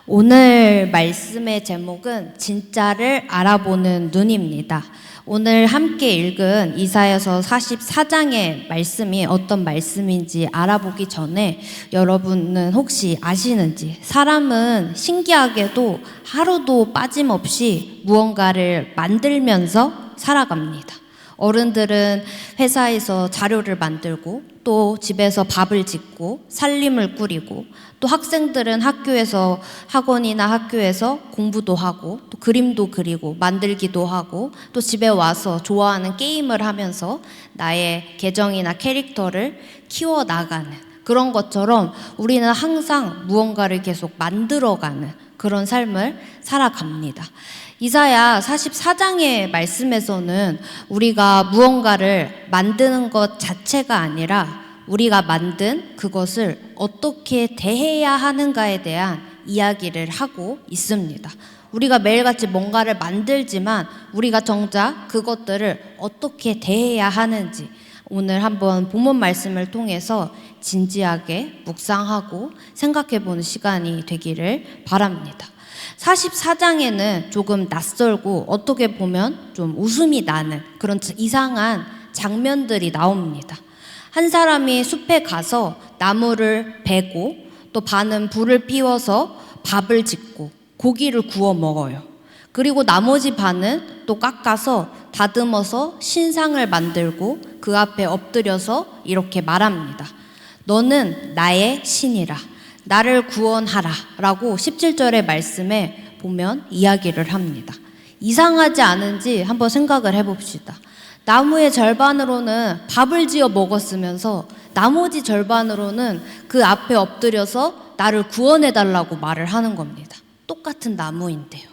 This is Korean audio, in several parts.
오늘 말씀의 제목은 진짜를 알아보는 눈입니다. 오늘 함께 읽은 이사야서 44장의 말씀이 어떤 말씀인지 알아보기 전에 여러분은 혹시 아시는지, 사람은 신기하게도 하루도 빠짐없이 무언가를 만들면서 살아갑니다. 어른들은 회사에서 자료를 만들고, 또 집에서 밥을 짓고 살림을 꾸리고, 또 학생들은 학원이나 학교에서 공부도 하고, 또 그림도 그리고 만들기도 하고, 또 집에 와서 좋아하는 게임을 하면서 나의 계정이나 캐릭터를 키워나가는, 그런 것처럼 우리는 항상 무언가를 계속 만들어가는 그런 삶을 살아갑니다. 이사야 44장의 말씀에서는 우리가 무언가를 만드는 것 자체가 아니라 우리가 만든 그것을 어떻게 대해야 하는가에 대한 이야기를 하고 있습니다. 우리가 매일같이 뭔가를 만들지만 우리가 정작 그것들을 어떻게 대해야 하는지 오늘 한번 본문 말씀을 통해서 진지하게 묵상하고 생각해보는 시간이 되기를 바랍니다. 44장에는 조금 낯설고 어떻게 보면 좀 웃음이 나는 그런 이상한 장면들이 나옵니다. 한 사람이 숲에 가서 나무를 베고, 또 반은 불을 피워서 밥을 짓고 고기를 구워 먹어요. 그리고 나머지 반은 또 깎아서 다듬어서 신상을 만들고 그 앞에 엎드려서 이렇게 말합니다. 너는 나의 신이라, 나를 구원하라 라고 17절의 말씀에 보면 이야기를 합니다. 이상하지 않은지 한번 생각을 해봅시다. 나무의 절반으로는 밥을 지어 먹었으면서 나머지 절반으로는 그 앞에 엎드려서 나를 구원해달라고 말을 하는 겁니다. 똑같은 나무인데요.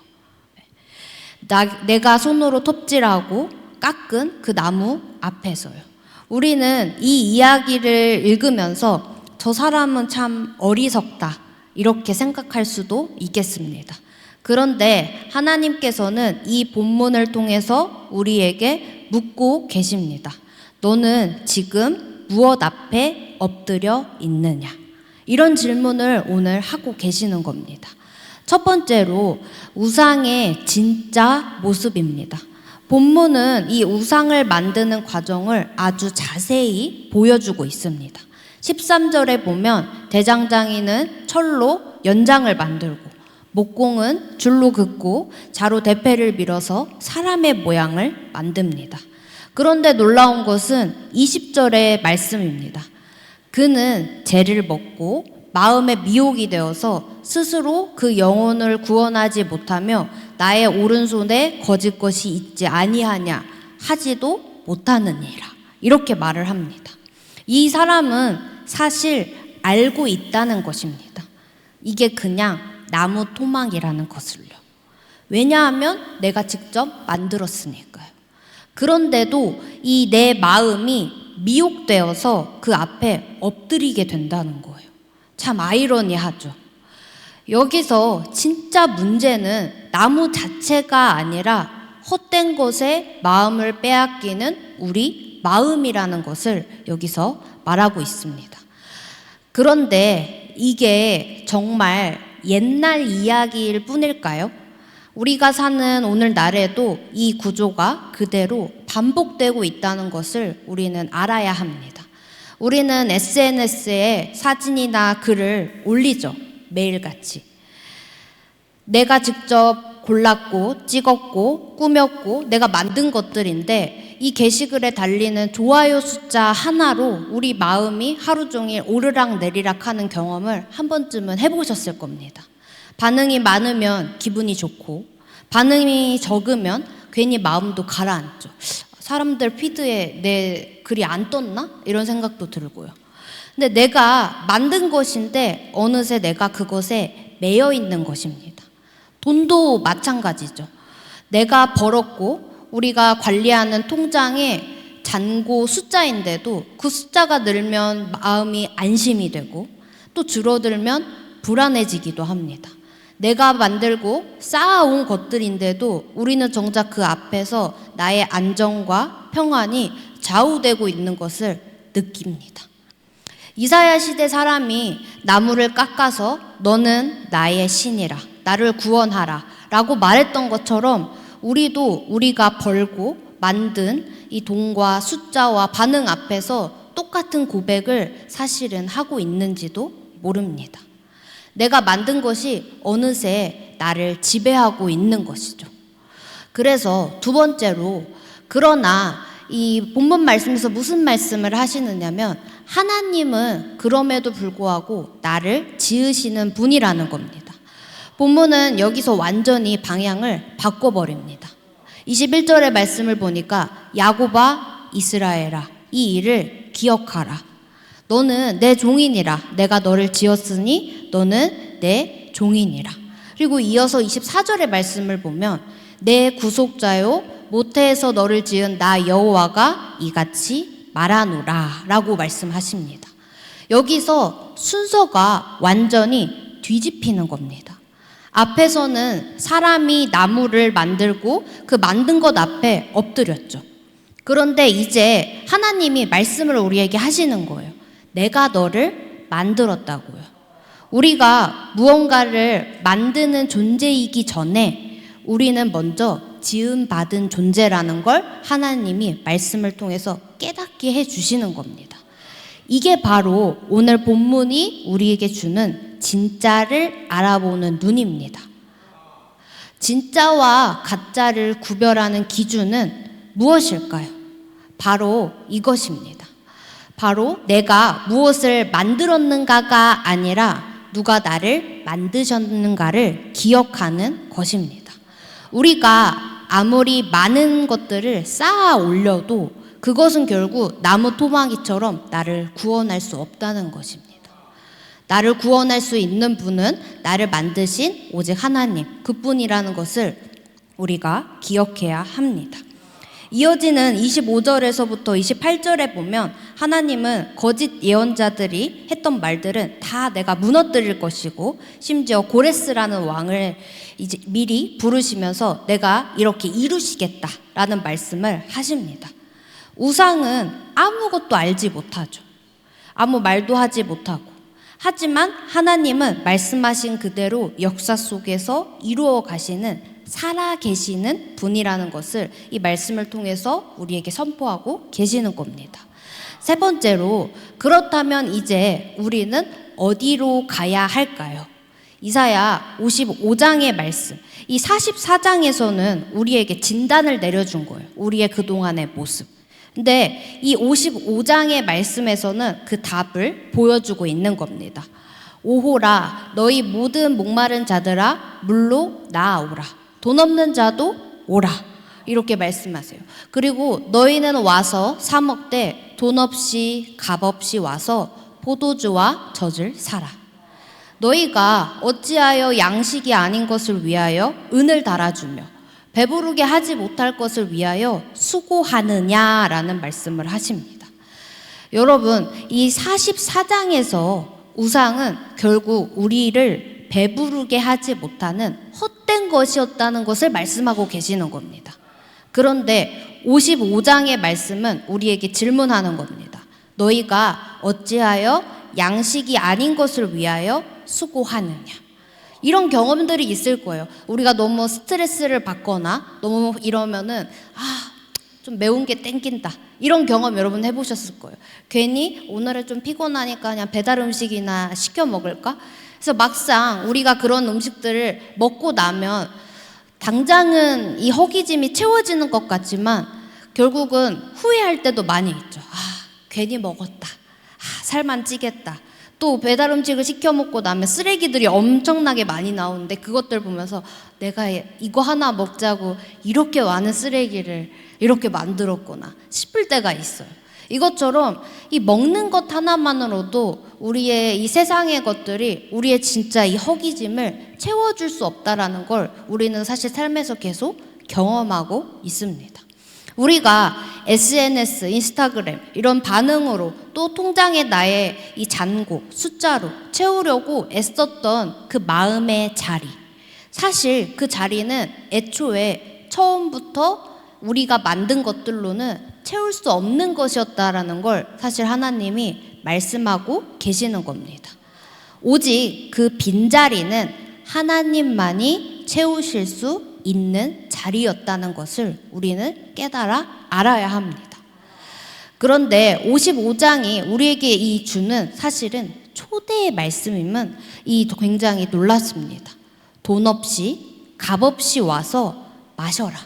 내가 손으로 톱질하고 깎은 그 나무 앞에서요. 우리는 이 이야기를 읽으면서 저 사람은 참 어리석다 이렇게 생각할 수도 있겠습니다. 그런데 하나님께서는 이 본문을 통해서 우리에게 묻고 계십니다. 너는 지금 무엇 앞에 엎드려 있느냐? 이런 질문을 오늘 하고 계시는 겁니다. 첫 번째로 우상의 진짜 모습입니다. 본문은 이 우상을 만드는 과정을 아주 자세히 보여주고 있습니다. 13절에 보면 대장장이는 철로 연장을 만들고, 목공은 줄로 긋고 자로 대패를 밀어서 사람의 모양을 만듭니다. 그런데 놀라운 것은 20절의 말씀입니다. 그는 죄를 먹고 마음에 미혹이 되어서 스스로 그 영혼을 구원하지 못하며 나의 오른손에 거짓 것이 있지 아니하냐 하지도 못하느니라, 이렇게 말을 합니다. 이 사람은 사실 알고 있다는 것입니다. 이게 그냥 나무 토막이라는 것을요. 왜냐하면 내가 직접 만들었으니까요. 그런데도 이 내 마음이 미혹되어서 그 앞에 엎드리게 된다는 거예요. 참 아이러니하죠. 여기서 진짜 문제는 나무 자체가 아니라 헛된 것에 마음을 빼앗기는 우리 마음이라는 것을 여기서 말하고 있습니다. 그런데 이게 정말 옛날 이야기일 뿐일까요? 우리가 사는 오늘날에도 이 구조가 그대로 반복되고 있다는 것을 우리는 알아야 합니다. 우리는 SNS에 사진이나 글을 올리죠. 매일같이. 내가 직접 골랐고 찍었고 꾸몄고 내가 만든 것들인데, 이 게시글에 달리는 좋아요 숫자 하나로 우리 마음이 하루 종일 오르락 내리락 하는 경험을 한 번쯤은 해보셨을 겁니다. 반응이 많으면 기분이 좋고, 반응이 적으면 괜히 마음도 가라앉죠. 사람들 피드에 내 글이 안 떴나? 이런 생각도 들고요. 근데 내가 만든 것인데 어느새 내가 그것에 매여 있는 것입니다. 돈도 마찬가지죠. 내가 벌었고 우리가 관리하는 통장에 잔고 숫자인데도 그 숫자가 늘면 마음이 안심이 되고, 또 줄어들면 불안해지기도 합니다. 내가 만들고 쌓아온 것들인데도 우리는 정작 그 앞에서 나의 안정과 평안이 좌우되고 있는 것을 느낍니다. 이사야 시대 사람이 나무를 깎아서 너는 나의 신이라, 나를 구원하라 라고 말했던 것처럼 우리도 우리가 벌고 만든 이 돈과 숫자와 반응 앞에서 똑같은 고백을 사실은 하고 있는지도 모릅니다. 내가 만든 것이 어느새 나를 지배하고 있는 것이죠. 그래서 두 번째로, 그러나 이 본문 말씀에서 무슨 말씀을 하시느냐면 하나님은 그럼에도 불구하고 나를 지으시는 분이라는 겁니다. 본문은 여기서 완전히 방향을 바꿔버립니다. 21절의 말씀을 보니까 야곱아 이스라엘아 이 일을 기억하라. 너는 내 종이니라. 내가 너를 지었으니 너는 내 종이니라. 그리고 이어서 24절의 말씀을 보면 내 구속자요 모태에서 너를 지은 나 여호와가 이같이 말하노라 라고 말씀하십니다. 여기서 순서가 완전히 뒤집히는 겁니다. 앞에서는 사람이 나무를 만들고 그 만든 것 앞에 엎드렸죠. 그런데 이제 하나님이 말씀을 우리에게 하시는 거예요. 내가 너를 만들었다고요. 우리가 무언가를 만드는 존재이기 전에 우리는 먼저 지음받은 존재라는 걸 하나님이 말씀을 통해서 깨닫게 해주시는 겁니다. 이게 바로 오늘 본문이 우리에게 주는 진짜를 알아보는 눈입니다. 진짜와 가짜를 구별하는 기준은 무엇일까요? 바로 이것입니다. 바로 내가 무엇을 만들었는가가 아니라 누가 나를 만드셨는가를 기억하는 것입니다. 우리가 아무리 많은 것들을 쌓아 올려도 그것은 결국 나무 토막이처럼 나를 구원할 수 없다는 것입니다. 나를 구원할 수 있는 분은 나를 만드신 오직 하나님, 그뿐이라는 것을 우리가 기억해야 합니다. 이어지는 25절에서부터 28절에 보면 하나님은 거짓 예언자들이 했던 말들은 다 내가 무너뜨릴 것이고 심지어 고레스라는 왕을 이제 미리 부르시면서 내가 이렇게 이루시겠다라는 말씀을 하십니다. 우상은 아무것도 알지 못하죠. 아무 말도 하지 못하고. 하지만 하나님은 말씀하신 그대로 역사 속에서 이루어 가시는 살아계시는 분이라는 것을 이 말씀을 통해서 우리에게 선포하고 계시는 겁니다. 세 번째로, 그렇다면 이제 우리는 어디로 가야 할까요? 이사야 55장의 말씀, 이 44장에서는 우리에게 진단을 내려준 거예요. 우리의 그동안의 모습. 근데 이 55장의 말씀에서는 그 답을 보여주고 있는 겁니다. 오호라 너희 모든 목마른 자들아 물로 나아오라. 돈 없는 자도 오라. 이렇게 말씀하세요. 그리고 너희는 와서 사 먹되 돈 없이 값 없이 와서 포도주와 젖을 사라. 너희가 어찌하여 양식이 아닌 것을 위하여 은을 달아주며 배부르게 하지 못할 것을 위하여 수고하느냐라는 말씀을 하십니다. 여러분, 이 44장에서 우상은 결국 우리를 배부르게 하지 못하는 헛된 것이었다는 것을 말씀하고 계시는 겁니다. 그런데 55장의 말씀은 우리에게 질문하는 겁니다. 너희가 어찌하여 양식이 아닌 것을 위하여 수고하느냐. 이런 경험들이 있을 거예요. 우리가 너무 스트레스를 받거나 너무 이러면은 좀 매운 게 땡긴다. 이런 경험 여러분 해보셨을 거예요. 괜히 오늘은 좀 피곤하니까 그냥 배달 음식이나 시켜 먹을까? 그래서 막상 우리가 그런 음식들을 먹고 나면 당장은 이 허기짐이 채워지는 것 같지만 결국은 후회할 때도 많이 있죠. 괜히 먹었다. 살만 찌겠다. 또 배달 음식을 시켜 먹고 나면 쓰레기들이 엄청나게 많이 나오는데 그것들 보면서 내가 이거 하나 먹자고 이렇게 많은 쓰레기를 이렇게 만들었구나 싶을 때가 있어요. 이것처럼 이 먹는 것 하나만으로도 우리의 이 세상의 것들이 우리의 진짜 이 허기짐을 채워줄 수 없다라는 걸 우리는 사실 삶에서 계속 경험하고 있습니다. 우리가 SNS, 인스타그램 이런 반응으로 또 통장에 나의 이 잔고, 숫자로 채우려고 애썼던 그 마음의 자리, 사실 그 자리는 애초에 처음부터 우리가 만든 것들로는 채울 수 없는 것이었다라는 걸 사실 하나님이 말씀하고 계시는 겁니다. 오직 그 빈자리는 하나님만이 채우실 수 있는 자리였다는 것을 우리는 깨달아 알아야 합니다. 그런데 55장이 우리에게 이 주는 사실은 초대의 말씀임은 굉장히 놀랐습니다. 돈 없이 값 없이 와서 마셔라.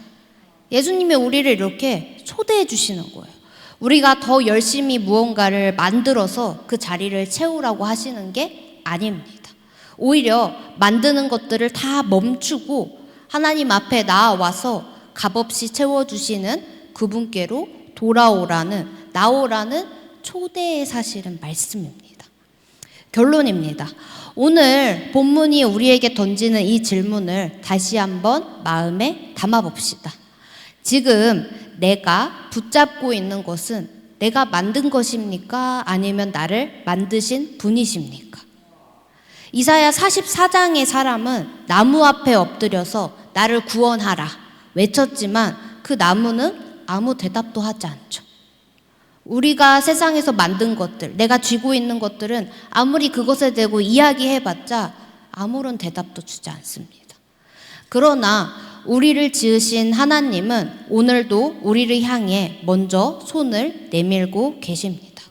예수님이 우리를 이렇게 초대해 주시는 거예요. 우리가 더 열심히 무언가를 만들어서 그 자리를 채우라고 하시는 게 아닙니다. 오히려 만드는 것들을 다 멈추고 하나님 앞에 나와서 값없이 채워주시는 그분께로 나오라는 초대의 사실은 말씀입니다. 결론입니다. 오늘 본문이 우리에게 던지는 이 질문을 다시 한번 마음에 담아봅시다. 지금 내가 붙잡고 있는 것은 내가 만든 것입니까? 아니면 나를 만드신 분이십니까? 이사야 44장의 사람은 나무 앞에 엎드려서 나를 구원하라 외쳤지만 그 나무는 아무 대답도 하지 않죠. 우리가 세상에서 만든 것들, 내가 쥐고 있는 것들은 아무리 그것에 대고 이야기해봤자 아무런 대답도 주지 않습니다. 그러나 우리를 지으신 하나님은 오늘도 우리를 향해 먼저 손을 내밀고 계십니다.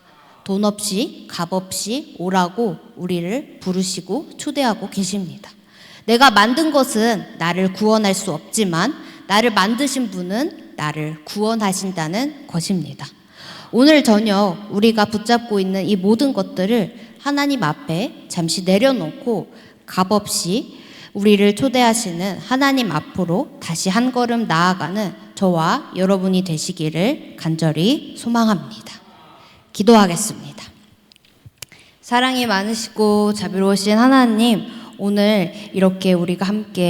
돈 없이 값 없이 오라고 우리를 부르시고 초대하고 계십니다. 내가 만든 것은 나를 구원할 수 없지만 나를 만드신 분은 나를 구원하신다는 것입니다. 오늘 저녁 우리가 붙잡고 있는 이 모든 것들을 하나님 앞에 잠시 내려놓고 값없이 우리를 초대하시는 하나님 앞으로 다시 한 걸음 나아가는 저와 여러분이 되시기를 간절히 소망합니다. 기도하겠습니다. 사랑이 많으시고 자비로우신 하나님, 오늘 이렇게 우리가 함께